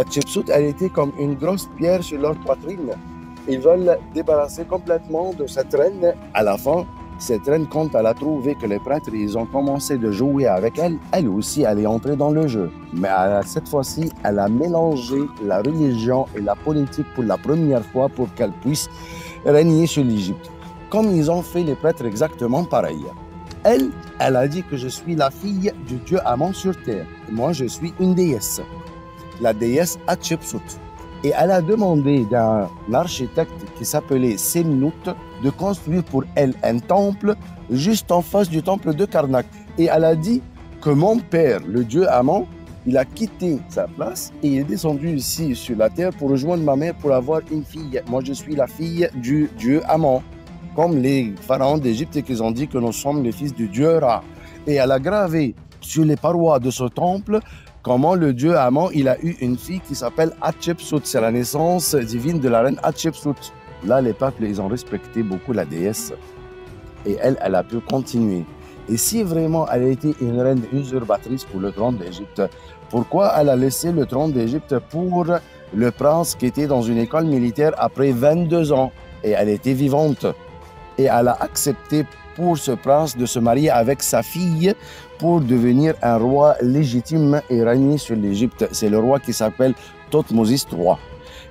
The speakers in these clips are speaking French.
Hatshepsut, elle était comme une grosse pierre sur leur poitrine. Ils veulent débarrasser complètement de cette reine. À la fin, cette reine, quand elle a trouvé que les prêtres, ils ont commencé de jouer avec elle, elle aussi, elle est entrée dans le jeu. Mais cette fois-ci, elle a mélangé la religion et la politique pour la première fois pour qu'elle puisse régner sur l'Égypte. Comme ils ont fait les prêtres exactement pareil. Elle a dit que je suis la fille du dieu Amon sur terre. Moi, je suis une déesse, la déesse Hatshepsut. Et elle a demandé d'un architecte qui s'appelait Semnout de construire pour elle un temple juste en face du temple de Karnak. Et elle a dit que mon père, le dieu Amon, il a quitté sa place et il est descendu ici sur la terre pour rejoindre ma mère pour avoir une fille. Moi, je suis la fille du dieu Amon. Comme les pharaons d'Égypte qui ont dit que nous sommes les fils du dieu Ra. Et elle a gravé sur les parois de ce temple comment le dieu Amon, il a eu une fille qui s'appelle Hatshepsut. C'est la naissance divine de la reine Hatshepsut. Là, les peuples, ils ont respecté beaucoup la déesse. Et elle a pu continuer. Et si vraiment elle a été une reine usurpatrice pour le trône d'Égypte, pourquoi elle a laissé le trône d'Égypte pour le prince qui était dans une école militaire après 22 ans? Et elle était vivante. Et elle a accepté pour ce prince de se marier avec sa fille pour devenir un roi légitime et régner sur l'Égypte. C'est le roi qui s'appelle Thotmoses III.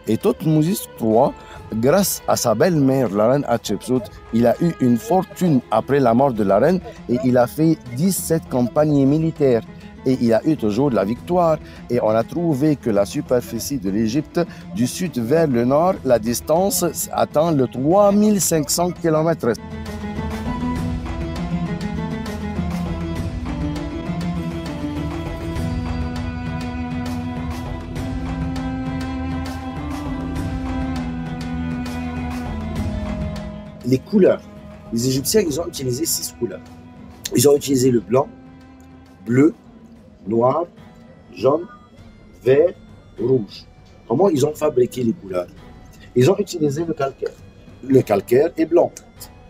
Et Thotmoses III, grâce à sa belle-mère, la reine Hatshepsut, il a eu une fortune après la mort de la reine et il a fait 17 campagnes militaires. Et il a eu toujours de la victoire. Et on a trouvé que la superficie de l'Égypte, du sud vers le nord, la distance atteint le 3500 km. Les couleurs. Les Égyptiens, ils ont utilisé 6 couleurs. Ils ont utilisé le blanc, bleu, noir, jaune, vert, rouge. Comment ils ont fabriqué les couleurs? Ils ont utilisé le calcaire. Le calcaire est blanc.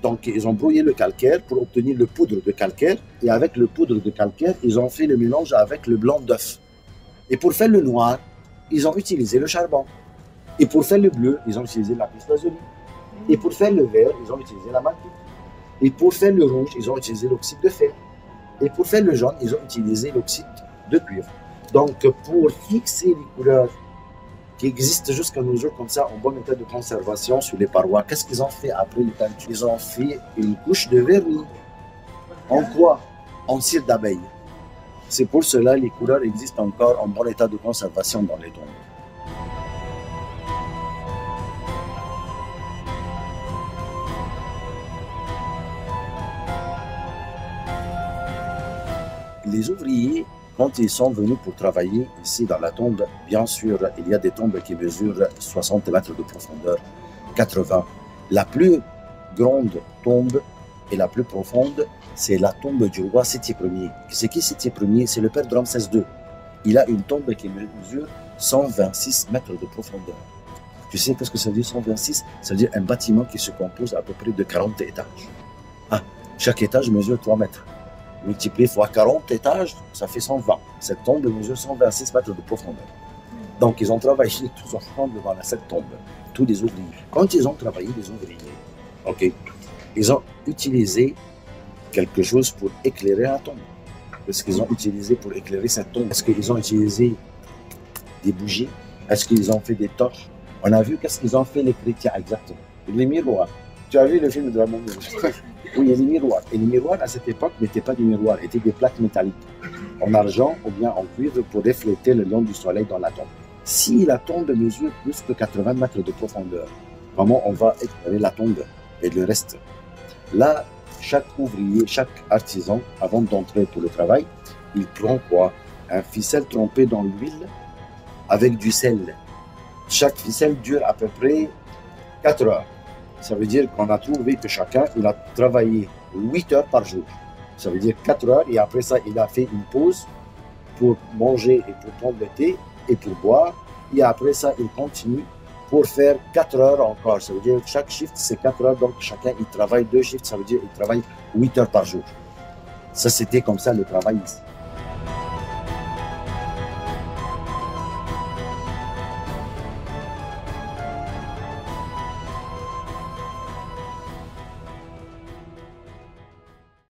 Donc, ils ont brouillé le calcaire pour obtenir le poudre de calcaire. Et avec le poudre de calcaire, ils ont fait le mélange avec le blanc d'œuf. Et pour faire le noir, ils ont utilisé le charbon. Et pour faire le bleu, ils ont utilisé la lapis lazuli. Et pour faire le vert, ils ont utilisé la malachite. Et pour faire le rouge, ils ont utilisé l'oxyde de fer. Et pour faire le jaune, ils ont utilisé l'oxyde de cuivre. Donc, pour fixer les couleurs qui existent jusqu'à nos jours comme ça, en bon état de conservation sur les parois, qu'est-ce qu'ils ont fait après les peintures? Ils ont fait une couche de vernis. En quoi? En cire d'abeille. C'est pour cela que les couleurs existent encore en bon état de conservation dans les tombes. Les ouvriers, quand ils sont venus pour travailler ici dans la tombe, bien sûr, il y a des tombes qui mesurent 60 mètres de profondeur, 80. La plus grande tombe et la plus profonde, c'est la tombe du roi Séti Ier. C'est qui Séti Ier? C'est le père de Ramsès II. Il a une tombe qui mesure 126 mètres de profondeur. Tu sais qu'est-ce que ça veut dire 126? Ça veut dire un bâtiment qui se compose à peu près de 40 étages. Ah, chaque étage mesure 3 mètres. Multiplié fois 40 étages, ça fait 120. Cette tombe mesure 126 mètres de profondeur. Donc, ils ont travaillé tous ensemble dans cette tombe, tous les ouvriers. Quand ils ont travaillé, les ouvriers, ils ont utilisé quelque chose pour éclairer la tombe. Qu'est-ce qu'ils ont utilisé pour éclairer cette tombe? Est-ce qu'ils ont utilisé des bougies? Est-ce qu'ils ont fait des torches? On a vu qu'est-ce qu'ils ont fait les chrétiens exactement. Les miroirs. Tu as vu le film de la momie? Oui, il y a les miroirs. Et les miroirs, à cette époque, n'étaient pas des miroirs, étaient des plaques métalliques, en argent ou bien en cuivre pour refléter le long du soleil dans la tombe. Si la tombe mesure plus que 80 mètres de profondeur, comment on va éclairer la tombe et le reste? Là, chaque ouvrier, chaque artisan, avant d'entrer pour le travail, il prend quoi? Un ficelle trempé dans l'huile avec du sel. Chaque ficelle dure à peu près 4 heures. Ça veut dire qu'on a trouvé que chacun, il a travaillé 8 heures par jour. Ça veut dire 4 heures et après ça, il a fait une pause pour manger et pour prendre le thé et pour boire. Et après ça, il continue pour faire 4 heures encore. Ça veut dire que chaque shift, c'est 4 heures. Donc, chacun, il travaille 2 shifts. Ça veut dire qu'il travaille 8 heures par jour. Ça, c'était comme ça le travail ici.